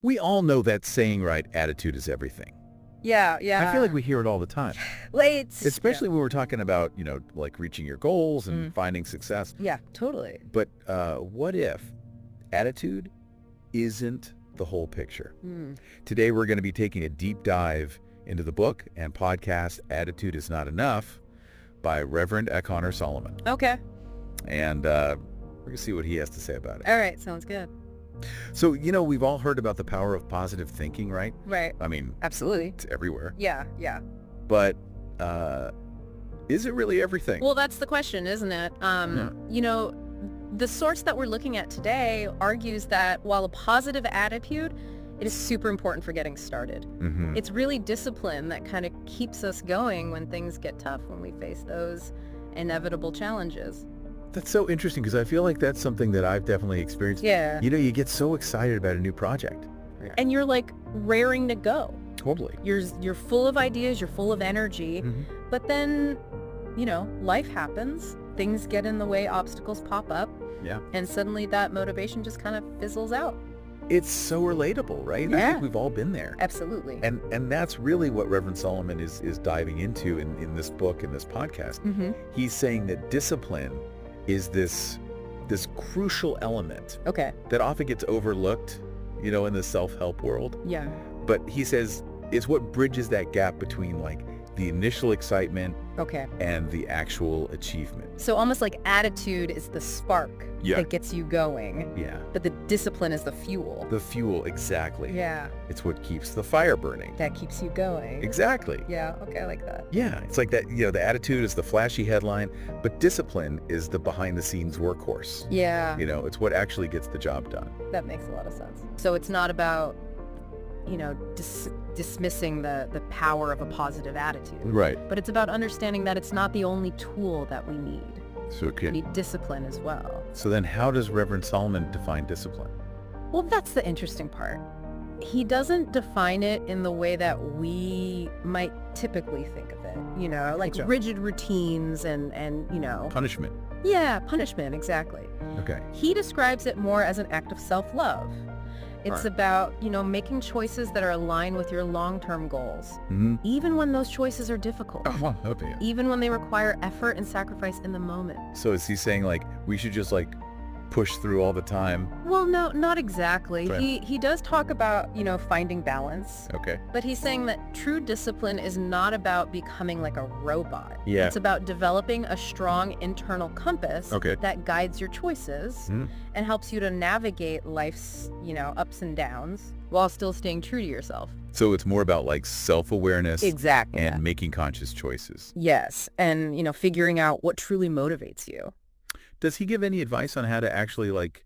We all know that saying, right? Attitude is everything. Yeah, yeah. I feel like we hear it all the time, Late. especially when we're talking about, like reaching your goals and finding success. Yeah, totally. But what if attitude isn't the whole picture? Today, we're going to be taking a deep dive into the book and podcast Attitude is Not Enough by Reverend Connor Solomon. Okay. And we're going to see what he has to say about it. All right, sounds good. So, we've all heard about the power of positive thinking, right? Right. I mean, Absolutely. it's everywhere. Yeah, yeah. But is it really everything? Well, that's the question, isn't it? The source that we're looking at today argues that while a positive attitude, it is super important for getting started. It's really discipline that kind of keeps us going when things get tough, when we face those inevitable challenges. That's so interesting because I feel like that's something that I've definitely experienced. Yeah. You get so excited about a new project. And you're like raring to go. Totally. You're full of ideas, you're full of energy, but then, life happens, things get in the way, obstacles pop up, and suddenly that motivation just kind of fizzles out. It's so relatable, right? I Yeah. think we've all been there. Absolutely. And that's really what Reverend Solomon is diving into in this book, in this podcast. He's saying that discipline is this crucial element Okay. that often gets overlooked, in the self-help world. Yeah. But he says it's what bridges that gap between like the initial excitement Okay. and the actual achievement. So almost like attitude is the spark Yeah. that gets you going, Yeah. but the discipline is the fuel. The fuel, exactly. Yeah. It's what keeps the fire burning. That keeps you going. Exactly. Yeah. Okay. I like that. Yeah. It's like that, the attitude is the flashy headline, but discipline is the behind the scenes workhorse. Yeah. It's what actually gets the job done. That makes a lot of sense. So it's not about, dismissing the power of a positive attitude. Right. But it's about understanding that it's not the only tool that we need. So We need discipline as well. So then how does Reverend Solomon define discipline? Well, that's the interesting part. He doesn't define it in the way that we might typically think of it, like Gotcha. rigid routines and Punishment. yeah, punishment, exactly. Okay. He describes it more as an act of self-love. It's Right. about, making choices that are aligned with your long-term goals, even when those choices are difficult, Oh, okay. even when they require effort and sacrifice in the moment. So is he saying like we should just like push through all the time? Well, no, not exactly. Right. He does talk about, finding balance, Okay. but he's saying that true discipline is not about becoming like a robot. Yeah. It's about developing a strong internal compass Okay. that guides your choices and helps you to navigate life's, ups and downs while still staying true to yourself. So it's more about like self-awareness Exactly. and making conscious choices. Yes. And, figuring out what truly motivates you. Does he give any advice on how to actually like,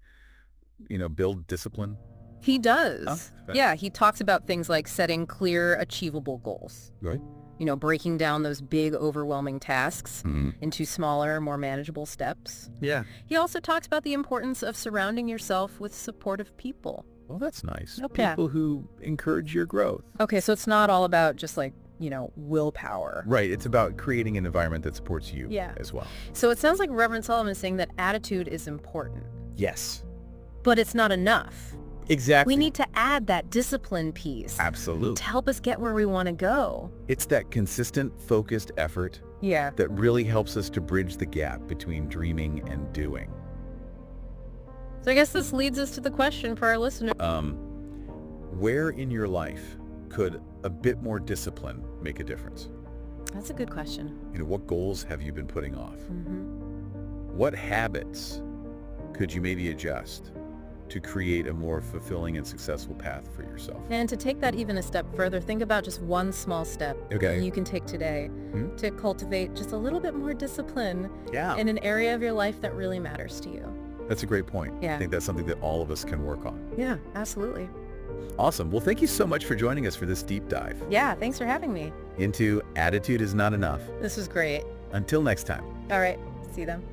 build discipline? He does. Oh, Yeah. He talks about things like setting clear, achievable goals. Right. Breaking down those big, overwhelming tasks into smaller, more manageable steps. Yeah. He also talks about the importance of surrounding yourself with supportive people. Well, that's nice. Okay. People who encourage your growth. Okay, so it's not all about just like, willpower. Right. It's about creating an environment that supports you as well. So it sounds like Reverend Solomon is saying that attitude is important, Yes. but it's not enough. Exactly. We need to add that discipline piece Absolutely. to help us get where we want to go. It's that consistent, focused effort Yeah. that really helps us to bridge the gap between dreaming and doing. So I guess this leads us to the question for our listener. Where in your life could a bit more discipline make a difference? That's a good question. What goals have you been putting off? What habits could you maybe adjust to create a more fulfilling and successful path for yourself? And to take that even a step further, think about just one small step Okay. you can take today to cultivate just a little bit more discipline Yeah. in an area of your life that really matters to you. That's a great point. Yeah. I think that's something that all of us can work on. Yeah, absolutely. Awesome. Well, thank you so much for joining us for this deep dive Yeah, thanks for having me. into Attitude is Not Enough. This was great. Until next time. All right, see them.